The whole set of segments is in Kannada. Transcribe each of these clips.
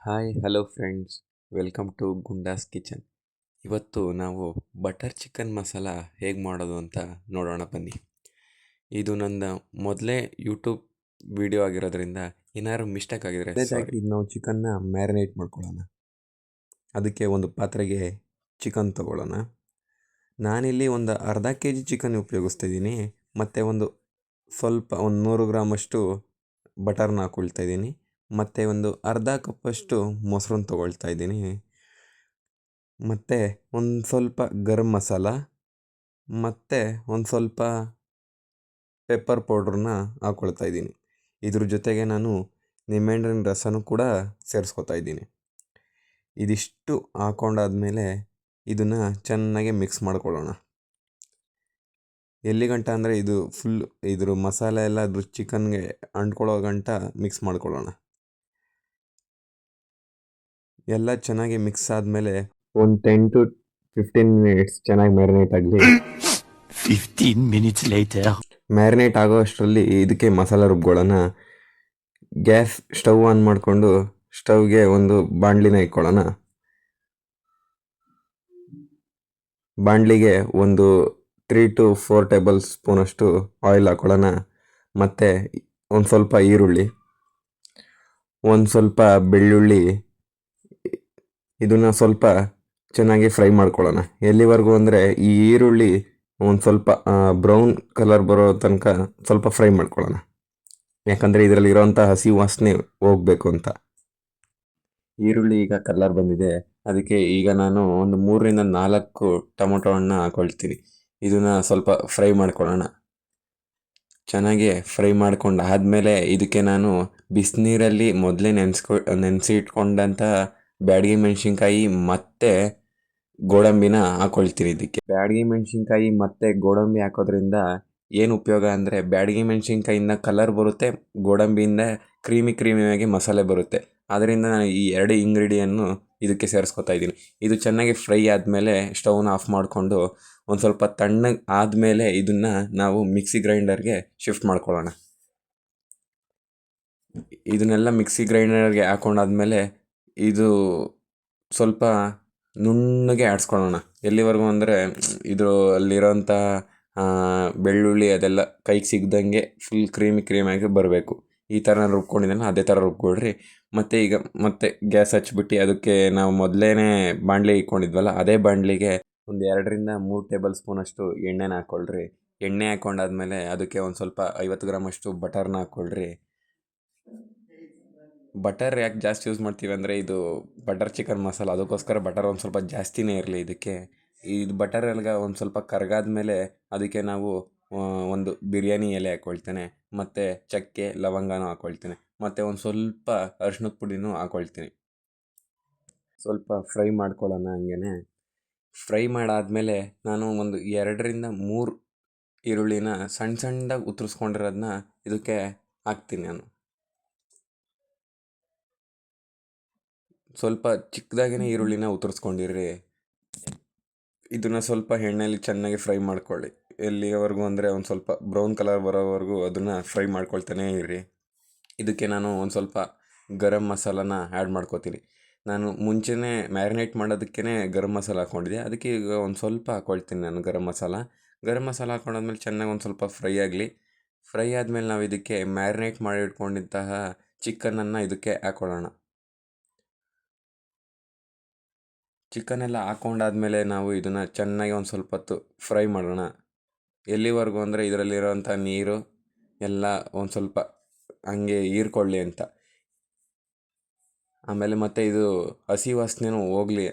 Hi hello friends, welcome to Gunda's kitchen. ಇವತ್ತು ನಾವು ಬಟರ್ ಚಿಕನ್ ಮಸಾಲ ಹೇಗೆ ಮಾಡೋದು ಅಂತ ನೋಡೋಣ ಬನ್ನಿ. ಇದು ನನ್ನ ಮೊದಲೇ ಯೂಟ್ಯೂಬ್ ವಿಡಿಯೋ ಆಗಿರೋದ್ರಿಂದ ಏನಾದ್ರು ಮಿಸ್ಟೇಕ್ ಆಗಿದ್ರೆ ಸಾರಿ. ಇದು ನಾವು ಚಿಕನ್ನ ಮ್ಯಾರಿನೇಟ್ ಮಾಡ್ಕೊಳ್ಳೋಣ. ಅದಕ್ಕೆ ಒಂದು ಪಾತ್ರೆಗೆ ಚಿಕನ್ ತೊಗೊಳ್ಳೋಣ. ನಾನಿಲ್ಲಿ ಒಂದು ಅರ್ಧ kg ಚಿಕನ್ ಉಪಯೋಗಿಸ್ತಾಯಿದ್ದೀನಿ. ಮತ್ತು ಒಂದು 100 ಗ್ರಾಮಷ್ಟು ಬಟರ್ನ ಹಾಕ್ಕೊಳ್ತಾ ಇದ್ದೀನಿ. ಮತ್ತು ಒಂದು ಅರ್ಧ ಕಪ್ಪಷ್ಟು ಮೊಸರನ್ನ ತೊಗೊಳ್ತಾ ಇದ್ದೀನಿ. ಮತ್ತು ಒಂದು ಸ್ವಲ್ಪ ಗರಂ ಮಸಾಲ ಮತ್ತು ಒಂದು ಸ್ವಲ್ಪ ಪೆಪ್ಪರ್ ಪೌಡ್ರನ್ನ ಹಾಕ್ಕೊಳ್ತಾ ಇದ್ದೀನಿ. ಇದ್ರ ಜೊತೆಗೆ ನಾನು ನಿಂಬೆಹಣ್ಣಿನ ರಸನೂ ಕೂಡ ಸೇರಿಸ್ಕೊತಾ ಇದ್ದೀನಿ. ಇದಿಷ್ಟು ಹಾಕ್ಕೊಂಡಾದ್ಮೇಲೆ ಇದನ್ನು ಚೆನ್ನಾಗಿ ಮಿಕ್ಸ್ ಮಾಡ್ಕೊಳ್ಳೋಣ. ಎಲ್ಲಿ ಗಂಟ ಅಂದರೆ ಇದು ಫುಲ್ ಇದ್ರ ಮಸಾಲೆ ಎಲ್ಲ ಅದ್ರ ಚಿಕನ್ಗೆ ಅಂಟ್ಕೊಳ್ಳೋ ಗಂಟ ಮಿಕ್ಸ್ ಮಾಡ್ಕೊಳ್ಳೋಣ. ಎಲ್ಲ ಚೆನ್ನಾಗಿ ಮಿಕ್ಸ್ ಆದಮೇಲೆ ಒಂದು 10 to 15 ಮಿನಿಟ್ಸ್ ಚೆನ್ನಾಗಿ ಮ್ಯಾರಿನೇಟ್ ಆಗಲಿ. 15 minutes later. ಮ್ಯಾರಿನೇಟ್ ಆಗೋ ಅಷ್ಟರಲ್ಲಿ ಇದಕ್ಕೆ ಮಸಾಲ ರುಬ್ಕೊಳ್ಳೋಣ. ಗ್ಯಾಸ್ ಸ್ಟವ್ ಆನ್ ಮಾಡಿಕೊಂಡು ಸ್ಟವ್ಗೆ ಒಂದು ಬಾಣಲಿನ ಇಟ್ಕೊಳ್ಳೋಣ. ಬಾಣಲಿಗೆ ಒಂದು 3 to 4 ಟೇಬಲ್ ಸ್ಪೂನಷ್ಟು ಆಯಿಲ್ ಹಾಕ್ಕೊಳ್ಳೋಣ. ಮತ್ತು ಒಂದು ಸ್ವಲ್ಪ ಈರುಳ್ಳಿ, ಒಂದು ಸ್ವಲ್ಪ ಬೆಳ್ಳುಳ್ಳಿ, ಇದನ್ನು ಸ್ವಲ್ಪ ಚೆನ್ನಾಗಿ ಫ್ರೈ ಮಾಡ್ಕೊಳ್ಳೋಣ. ಎಲ್ಲಿವರೆಗೂ ಅಂದರೆ ಈ ಈರುಳ್ಳಿ ಒಂದು ಸ್ವಲ್ಪ ಬ್ರೌನ್ ಕಲರ್ ಬರೋ ತನಕ ಸ್ವಲ್ಪ ಫ್ರೈ ಮಾಡ್ಕೊಳ್ಳೋಣ. ಯಾಕಂದರೆ ಇದರಲ್ಲಿರೋಂಥ ಹಸಿ ವಾಸನೆ ಹೋಗಬೇಕು ಅಂತ. ಈರುಳ್ಳಿ ಈಗ ಕಲರ್ ಬಂದಿದೆ. ಅದಕ್ಕೆ ಈಗ ನಾನು ಒಂದು 3ರಿಂದ 4 ಟೊಮೊಟೊ ಹಣ್ಣು ಹಾಕ್ಕೊಳ್ತೀನಿ. ಇದನ್ನು ಸ್ವಲ್ಪ ಫ್ರೈ ಮಾಡ್ಕೊಳ್ಳೋಣ. ಚೆನ್ನಾಗಿ ಫ್ರೈ ಮಾಡ್ಕೊಂಡು ಆದಮೇಲೆ ಇದಕ್ಕೆ ನಾನು ಬಿಸಿನೀರಲ್ಲಿ ಮೊದಲೇ ನೆನೆಸಿ ಇಟ್ಕೊಂಡಂಥ ಬ್ಯಾಡಗಿ ಮೆಣಸಿನ್ಕಾಯಿ ಮತ್ತು ಗೋಡಂಬಿನ ಹಾಕ್ಕೊಳ್ತೀನಿ. ಇದಕ್ಕೆ ಬ್ಯಾಡಗಿ ಮೆಣಸಿನ್ಕಾಯಿ ಮತ್ತು ಗೋಡಂಬಿ ಹಾಕೋದ್ರಿಂದ ಏನು ಉಪಯೋಗ ಅಂದರೆ ಬ್ಯಾಡಗಿ ಮೆಣಸಿನ್ಕಾಯಿಂದ ಕಲರ್ ಬರುತ್ತೆ, ಗೋಡಂಬಿಯಿಂದ ಕ್ರೀಮಿಯಾಗಿ ಮಸಾಲೆ ಬರುತ್ತೆ. ಆದ್ದರಿಂದ ನಾನು ಈ 2 ಇಂಗ್ರೀಡಿಯನ್ನು ಇದಕ್ಕೆ ಸೇರಿಸ್ಕೊತಾ ಇದ್ದೀನಿ. ಇದು ಚೆನ್ನಾಗಿ ಫ್ರೈ ಆದಮೇಲೆ ಸ್ಟವ್ನ ಆಫ್ ಮಾಡಿಕೊಂಡು ಒಂದು ಸ್ವಲ್ಪ ತಣ್ಣಗೆ ಆದಮೇಲೆ ಇದನ್ನು ನಾವು ಮಿಕ್ಸಿ ಗ್ರೈಂಡರ್ಗೆ ಶಿಫ್ಟ್ ಮಾಡ್ಕೊಳ್ಳೋಣ. ಇದನ್ನೆಲ್ಲ ಮಿಕ್ಸಿ ಗ್ರೈಂಡರ್ಗೆ ಹಾಕೊಂಡಾದ್ಮೇಲೆ ಇದು ಸ್ವಲ್ಪ ನುಣ್ಣಗೆ ಆಡಿಸ್ಕೊಳ್ಳೋಣ. ಎಲ್ಲಿವರೆಗೂ ಅಂದರೆ ಇದು ಅಲ್ಲಿರೋಂಥ ಬೆಳ್ಳುಳ್ಳಿ ಅದೆಲ್ಲ ಕೈಗೆ ಸಿಗ್ದಂಗೆ ಫುಲ್ ಕ್ರೀಮಿಯಾಗಿ ಬರಬೇಕು. ಈ ಥರ ರುಬ್ಕೊಂಡಿದ್ದಾನೆ ಅದೇ ಥರ ರುಬ್ಕೊಳ್ರಿ. ಮತ್ತು ಈಗ ಮತ್ತೆ ಗ್ಯಾಸ್ ಹಚ್ಬಿಟ್ಟು ಅದಕ್ಕೆ ನಾವು ಮೊದಲೇ ಬಾಣಲಿ ಇಟ್ಕೊಂಡಿದ್ವಲ್ಲ ಅದೇ ಬಾಣಲಿಗೆ ಒಂದು 2ರಿಂದ 3 ಟೇಬಲ್ ಸ್ಪೂನಷ್ಟು ಎಣ್ಣೆನ ಹಾಕ್ಕೊಳ್ರಿ. ಎಣ್ಣೆ ಹಾಕ್ಕೊಂಡಾದ್ಮೇಲೆ ಅದಕ್ಕೆ ಒಂದು ಸ್ವಲ್ಪ 50 ಗ್ರಾಮಷ್ಟು ಬಟರ್ನ ಹಾಕ್ಕೊಳ್ರಿ. ಬಟರ್ ಯಾಕೆ ಜಾಸ್ತಿ ಯೂಸ್ ಮಾಡ್ತೀವಿ ಅಂದರೆ ಇದು ಬಟರ್ ಚಿಕನ್ ಮಸಾಲ, ಅದಕ್ಕೋಸ್ಕರ ಬಟರ್ ಒಂದು ಸ್ವಲ್ಪ ಜಾಸ್ತಿನೇ ಇರಲಿ ಇದಕ್ಕೆ. ಇದು ಬಟರ್ ಎಲ್ಲ ಒಂದು ಸ್ವಲ್ಪ ಕರಗಾದ್ಮೇಲೆ ಅದಕ್ಕೆ ನಾವು ಒಂದು ಬಿರಿಯಾನಿ ಎಲೆ ಹಾಕ್ಕೊಳ್ತೇನೆ, ಮತ್ತು ಚಕ್ಕೆ ಲವಂಗನೂ ಹಾಕ್ಕೊಳ್ತೇನೆ, ಮತ್ತು ಒಂದು ಸ್ವಲ್ಪ ಅರಿಶಿಣದ ಪುಡಿನೂ ಹಾಕ್ಕೊಳ್ತೀನಿ. ಸ್ವಲ್ಪ ಫ್ರೈ ಮಾಡ್ಕೊಳ್ಳೋಣ. ಹಂಗೆ ಫ್ರೈ ಮಾಡಾದಮೇಲೆ ನಾನು ಒಂದು 2ರಿಂದ 3 ಈರುಳ್ಳಿನ ಸಣ್ಣದಾಗಿ ಉತ್ತರಿಸ್ಕೊಂಡಿರೋದನ್ನ ಇದಕ್ಕೆ ಹಾಕ್ತೀನಿ. ನಾನು ಸ್ವಲ್ಪ ಚಿಕ್ಕದಾಗೇ ಈರುಳ್ಳಿನ ಉತ್ತರಿಸ್ಕೊಂಡಿರ್ರಿ. ಇದನ್ನು ಸ್ವಲ್ಪ ಎಣ್ಣೆಯಲ್ಲಿ ಚೆನ್ನಾಗಿ ಫ್ರೈ ಮಾಡ್ಕೊಳ್ಳಿ. ಎಲ್ಲಿವರೆಗೂ ಅಂದರೆ ಒಂದು ಸ್ವಲ್ಪ ಬ್ರೌನ್ ಕಲರ್ ಬರೋವರೆಗೂ ಅದನ್ನು ಫ್ರೈ ಮಾಡ್ಕೊಳ್ತಾನೇ ಇರ್ರಿ. ಇದಕ್ಕೆ ನಾನು ಒಂದು ಸ್ವಲ್ಪ ಗರಂ ಮಸಾಲನ ಆ್ಯಡ್ ಮಾಡ್ಕೋತೀನಿ. ನಾನು ಮುಂಚೆನೇ ಮ್ಯಾರಿನೇಟ್ ಮಾಡೋದಕ್ಕೇ ಗರಂ ಮಸಾಲ ಹಾಕ್ಕೊಂಡಿದ್ದೆ. ಅದಕ್ಕೆ ಈಗ ಒಂದು ಸ್ವಲ್ಪ ಹಾಕ್ಕೊಳ್ತೀನಿ ನಾನು ಗರಂ ಮಸಾಲ. ಹಾಕ್ಕೊಂಡಾದ್ಮೇಲೆ ಚೆನ್ನಾಗಿ ಒಂದು ಸ್ವಲ್ಪ ಫ್ರೈ ಆಗಲಿ. ಫ್ರೈ ಆದಮೇಲೆ ನಾವು ಇದಕ್ಕೆ ಮ್ಯಾರಿನೇಟ್ ಮಾಡಿ ಇಟ್ಕೊಂಡಿದ್ದಂತಹ ಚಿಕನನ್ನು ಇದಕ್ಕೆ ಹಾಕ್ಕೊಳ್ಳೋಣ. ಚಿಕನೆಲ್ಲ ಹಾಕ್ಕೊಂಡಾದ್ಮೇಲೆ ನಾವು ಇದನ್ನು ಚೆನ್ನಾಗಿ ಒಂದು ಸ್ವಲ್ಪ ಹೊತ್ತು ಫ್ರೈ ಮಾಡೋಣ. ಎಲ್ಲಿವರೆಗೂ ಅಂದರೆ ಇದರಲ್ಲಿರೋಂಥ ನೀರು ಎಲ್ಲ ಒಂದು ಸ್ವಲ್ಪ ಹಂಗೆ ಹೀರ್ಕೊಳ್ಳಿ ಅಂತ. ಆಮೇಲೆ ಮತ್ತು ಇದು ಹಸಿ ವಾಸನೆನೂ ಹೋಗಲಿ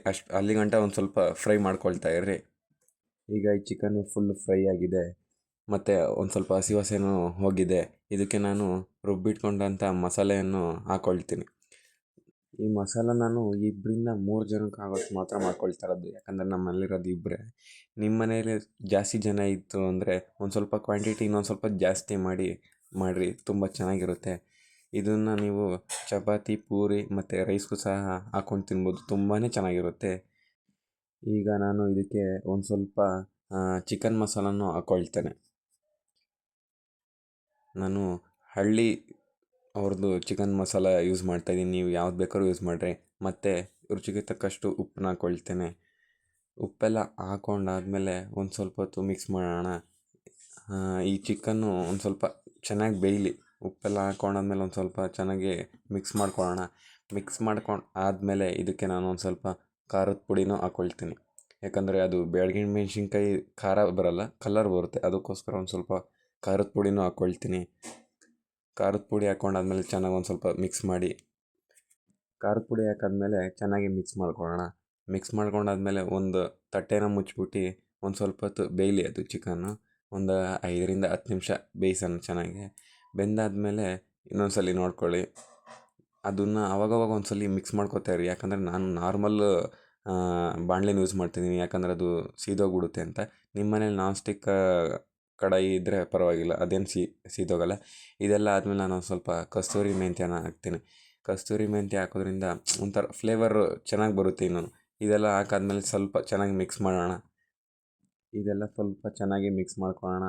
ಅಲ್ಲಿಗಂಟ ಒಂದು ಸ್ವಲ್ಪ ಫ್ರೈ ಮಾಡ್ಕೊಳ್ತಾ ಇರ್ರಿ. ಈಗ ಈ ಚಿಕನ್ನು ಫುಲ್ ಫ್ರೈ ಆಗಿದೆ ಮತ್ತು ಒಂದು ಸ್ವಲ್ಪ ಹಸಿ ವಾಸನೆನೂ ಹೋಗಿದೆ. ಇದಕ್ಕೆ ನಾನು ರುಬ್ಬಿಟ್ಕೊಂಡಂಥ ಮಸಾಲೆಯನ್ನು ಹಾಕ್ಕೊಳ್ತೀನಿ. ಈ ಮಸಾಲ ನಾನು 2ರಿಂದ 3 ಜನಕ್ಕೆ ಆಗೋಷ್ಟು ಮಾತ್ರ ಮಾಡ್ಕೊಳ್ತಾ ಇರೋದು. ಯಾಕಂದರೆ ನಮ್ಮ ಮನೇಲಿರೋದು ಇಬ್ಬರೇ. ನಿಮ್ಮ ಮನೇಲಿ ಜಾಸ್ತಿ ಜನ ಇತ್ತು ಅಂದರೆ ಒಂದು ಸ್ವಲ್ಪ ಕ್ವಾಂಟಿಟಿ ಇನ್ನೊಂದು ಸ್ವಲ್ಪ ಜಾಸ್ತಿ ಮಾಡಿರಿ, ತುಂಬ ಚೆನ್ನಾಗಿರುತ್ತೆ. ಇದನ್ನು ನೀವು ಚಪಾತಿ, ಪೂರಿ ಮತ್ತು ರೈಸ್ಗೂ ಸಹ ಹಾಕ್ಕೊಂಡು ತಿನ್ಬೋದು, ತುಂಬಾ ಚೆನ್ನಾಗಿರುತ್ತೆ. ಈಗ ನಾನು ಇದಕ್ಕೆ ಒಂದು ಸ್ವಲ್ಪ ಚಿಕನ್ ಮಸಾಲನೂ ಹಾಕ್ಕೊಳ್ತೇನೆ. ನಾನು ಹಳ್ಳಿ ಅವ್ರದ್ದು ಚಿಕನ್ ಮಸಾಲ ಯೂಸ್ ಮಾಡ್ತಾಯಿದ್ದೀನಿ. ನೀವು ಯಾವ್ದು ಬೇಕಾದ್ರೂ ಯೂಸ್ ಮಾಡಿರಿ. ಮತ್ತು ರುಚಿಗೆ ತಕ್ಕಷ್ಟು ಉಪ್ಪನ್ನ ಹಾಕ್ಕೊಳ್ತೇನೆ. ಉಪ್ಪೆಲ್ಲ ಹಾಕೊಂಡಾದ್ಮೇಲೆ ಒಂದು ಸ್ವಲ್ಪ ಹೊತ್ತು ಮಿಕ್ಸ್ ಮಾಡೋಣ. ಈ ಚಿಕನ್ನು ಒಂದು ಸ್ವಲ್ಪ ಚೆನ್ನಾಗಿ ಬೇಯಲಿ. ಉಪ್ಪೆಲ್ಲ ಹಾಕೊಂಡಾದ್ಮೇಲೆ ಒಂದು ಸ್ವಲ್ಪ ಚೆನ್ನಾಗಿ ಮಿಕ್ಸ್ ಮಾಡ್ಕೊಳ್ಳೋಣ. ಮಿಕ್ಸ್ ಮಾಡ್ಕೊಂಡು ಆದಮೇಲೆ ಇದಕ್ಕೆ ನಾನು ಒಂದು ಸ್ವಲ್ಪ ಖಾರದ ಪುಡಿನೂ ಹಾಕ್ಕೊಳ್ತೀನಿ. ಯಾಕಂದರೆ ಅದು ಬ್ಯಾಡಗಿ ಮೆಣಸಿನ್ಕಾಯಿ ಖಾರ ಬರಲ್ಲ, ಕಲರ್ ಬರುತ್ತೆ. ಅದಕ್ಕೋಸ್ಕರ ಒಂದು ಸ್ವಲ್ಪ ಖಾರದ ಪುಡಿನೂ ಹಾಕ್ಕೊಳ್ತೀನಿ. ಖಾರದ ಪುಡಿ ಹಾಕ್ಕೊಂಡಾದ್ಮೇಲೆ ಚೆನ್ನಾಗಿ ಒಂದು ಸ್ವಲ್ಪ ಮಿಕ್ಸ್ ಮಾಡಿ. ಖಾರದ ಪುಡಿ ಹಾಕಾದ್ಮೇಲೆ ಚೆನ್ನಾಗಿ ಮಿಕ್ಸ್ ಮಾಡ್ಕೊಳ್ಳೋಣ. ಮಿಕ್ಸ್ ಮಾಡ್ಕೊಂಡಾದ್ಮೇಲೆ ಒಂದು ತಟ್ಟೆನ ಮುಚ್ಚಿಬಿಟ್ಟು ಒಂದು ಸ್ವಲ್ಪ ಹೊತ್ತು ಬೇಯಲಿ ಅದು ಚಿಕನ್ನು. ಒಂದು 5ರಿಂದ 10 ನಿಮಿಷ ಬೇಯಿಸೋಣ ಚೆನ್ನಾಗಿ. ಬೆಂದಾದಮೇಲೆ ಇನ್ನೊಂದು ಸಲ ನೋಡ್ಕೊಳ್ಳಿ. ಅದನ್ನು ಅವಾಗವಾಗ ಒಂದು ಸಲ ಮಿಕ್ಸ್ ಮಾಡ್ಕೊತಾ ಇರಿ. ಯಾಕಂದರೆ ನಾನು ನಾರ್ಮಲ್ ಬಾಣಲೆನ ಯೂಸ್ ಮಾಡ್ತಿದ್ದೀನಿ, ಯಾಕಂದರೆ ಅದು ಸೀದೋಗ್ಬಿಡುತ್ತೆ ಅಂತ. ನಿಮ್ಮ ಮನೇಲಿ ನಾನ್ ಸ್ಟಿಕ್ ಕಡಾಯಿ ಇದ್ದರೆ ಪರವಾಗಿಲ್ಲ, ಅದೇನು ಸೀದೋಗಲ್ಲ. ಇದೆಲ್ಲ ಆದಮೇಲೆ ನಾನು ಒಂದು ಸ್ವಲ್ಪ ಕಸ್ತೂರಿ ಮೆಂತ್ಯನ ಹಾಕ್ತೀನಿ. ಕಸ್ತೂರಿ ಮೆಂತ್ಯ ಹಾಕೋದ್ರಿಂದ ಒಂಥರ ಫ್ಲೇವರು ಚೆನ್ನಾಗಿ ಬರುತ್ತೆ ಇನ್ನೂ. ಇದೆಲ್ಲ ಹಾಕಾದ್ಮೇಲೆ ಸ್ವಲ್ಪ ಚೆನ್ನಾಗಿ ಮಿಕ್ಸ್ ಮಾಡೋಣ. ಇದೆಲ್ಲ ಸ್ವಲ್ಪ ಚೆನ್ನಾಗಿ ಮಿಕ್ಸ್ ಮಾಡ್ಕೊಳ್ಳೋಣ.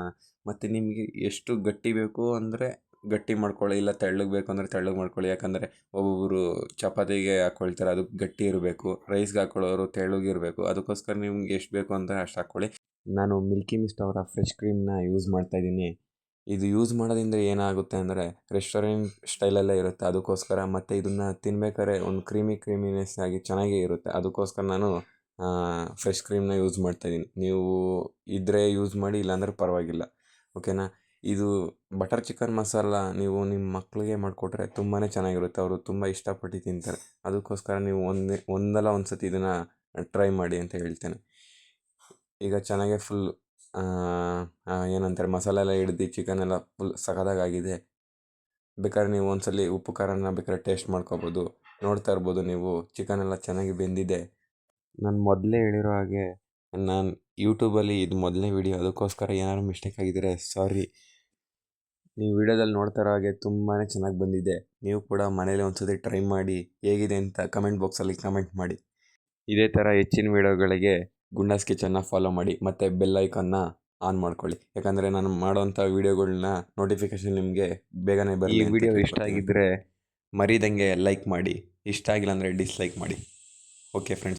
ಮತ್ತು ನಿಮಗೆ ಎಷ್ಟು ಗಟ್ಟಿ ಬೇಕು ಅಂದರೆ ಗಟ್ಟಿ ಮಾಡ್ಕೊಳ್ಳಿ, ಇಲ್ಲ ತೆಳ್ಳಗೆ ಬೇಕು ಅಂದರೆ ತೆಳ್ಳಗೆ ಮಾಡ್ಕೊಳ್ಳಿ. ಯಾಕಂದರೆ ಒಬ್ಬೊಬ್ಬರು ಚಪಾತಿಗೆ ಹಾಕ್ಕೊಳ್ತಾರೆ, ಅದು ಗಟ್ಟಿ ಇರಬೇಕು. ರೈಸ್ಗೆ ಹಾಕ್ಕೊಳ್ಳೋರು ತೆಳ್ಳಗಿರಬೇಕು. ಅದಕ್ಕೋಸ್ಕರ ನಿಮ್ಗೆ ಎಷ್ಟು ಬೇಕು ಅಂತ ಅಷ್ಟು ಹಾಕ್ಕೊಳ್ಳಿ. ನಾನು ಮಿಲ್ಕಿ ಮಿಸ್ಟ್ ಅವರ ಫ್ರೆಶ್ ಕ್ರೀಮ್ನ ಯೂಸ್ ಮಾಡ್ತಾಯಿದ್ದೀನಿ. ಇದು ಯೂಸ್ ಮಾಡೋದ್ರಿಂದ ಏನಾಗುತ್ತೆ ಅಂದರೆ ರೆಸ್ಟೋರೆಂಟ್ ಸ್ಟೈಲಲ್ಲೇ ಇರುತ್ತೆ. ಅದಕ್ಕೋಸ್ಕರ ಮತ್ತು ಇದನ್ನು ತಿನ್ಬೇಕಾದ್ರೆ ಒಂದು ಕ್ರೀಮಿನೆಸ್ ಆಗಿ ಚೆನ್ನಾಗೇ ಇರುತ್ತೆ. ಅದಕ್ಕೋಸ್ಕರ ನಾನು ಫ್ರೆಶ್ ಕ್ರೀಮ್ನ ಯೂಸ್ ಮಾಡ್ತಾಯಿದ್ದೀನಿ. ನೀವು ಇದ್ದರೆ ಯೂಸ್ ಮಾಡಿ, ಇಲ್ಲಾಂದರೆ ಪರವಾಗಿಲ್ಲ. ಓಕೆನಾ? ಇದು ಬಟರ್ ಚಿಕನ್ ಮಸಾಲ ನೀವು ನಿಮ್ಮ ಮಕ್ಕಳಿಗೆ ಮಾಡಿಕೊಟ್ರೆ ತುಂಬಾ ಚೆನ್ನಾಗಿರುತ್ತೆ. ಅವರು ತುಂಬ ಇಷ್ಟಪಟ್ಟು ತಿಂತಾರೆ. ಅದಕ್ಕೋಸ್ಕರ ನೀವು ಒಂದಲ್ಲ ಒಂದು ಸತಿ ಇದನ್ನು ಟ್ರೈ ಮಾಡಿ ಅಂತ ಹೇಳ್ತೇನೆ. ಈಗ ಚೆನ್ನಾಗೇ ಫುಲ್ ಏನಂತಾರೆ ಮಸಾಲೆ ಎಲ್ಲ ಹಿಡ್ದು ಚಿಕನ್ ಎಲ್ಲ ಫುಲ್ ಸಖತ್ತಾಗಿದೆ. ಬೇಕಾದ್ರೆ ನೀವು ಒಂದ್ಸಲ ಉಪ್ಪು ಖಾರನ ಬೇಕಾದ್ರೆ ಟೇಸ್ಟ್ ಮಾಡ್ಕೊಬೋದು. ನೋಡ್ತಾ ಇರ್ಬೋದು ನೀವು, ಚಿಕನ್ ಎಲ್ಲ ಚೆನ್ನಾಗಿ ಬೆಂದಿದೆ. ನಾನು ಮೊದಲೇ ಹೇಳಿರೋ ಹಾಗೆ ನಾನು ಯೂಟ್ಯೂಬಲ್ಲಿ ಇದು ಮೊದಲನೇ ವೀಡಿಯೋ. ಅದಕ್ಕೋಸ್ಕರ ಏನಾದ್ರು ಮಿಸ್ಟೇಕ್ ಆಗಿದ್ದರೆ ಸಾರಿ. ನೀವು ವೀಡಿಯೋದಲ್ಲಿ ನೋಡ್ತಾ ಇರೋ ಹಾಗೆ ತುಂಬಾ ಚೆನ್ನಾಗಿ ಬಂದಿದೆ. ನೀವು ಕೂಡ ಮನೇಲಿ ಒಂದ್ಸತಿ ಟ್ರೈ ಮಾಡಿ ಹೇಗಿದೆ ಅಂತ ಕಮೆಂಟ್ ಬಾಕ್ಸಲ್ಲಿ ಕಮೆಂಟ್ ಮಾಡಿ. ಇದೇ ಥರ ಹೆಚ್ಚಿನ ವೀಡಿಯೋಗಳಿಗೆ ಗುಂಡಾಸ್ ಕಿಚನ್ನ ಫಾಲೋ ಮಾಡಿ ಮತ್ತು ಬೆಲ್ ಐಕಾನ್ನ ಆನ್ ಮಾಡ್ಕೊಳ್ಳಿ. ಯಾಕಂದರೆ ನಾನು ಮಾಡೋವಂಥ ವೀಡಿಯೋಗಳ್ನ ನೋಟಿಫಿಕೇಷನ್ ನಿಮಗೆ ಬೇಗನೆ ಬರಲಿ. ಈ ವಿಡಿಯೋ ಇಷ್ಟ ಆಗಿದ್ದರೆ ಮರಿದಂಗೆ ಲೈಕ್ ಮಾಡಿ, ಇಷ್ಟ ಆಗಿಲ್ಲ ಅಂದರೆ ಡಿಸ್ಲೈಕ್ ಮಾಡಿ. Okay friends.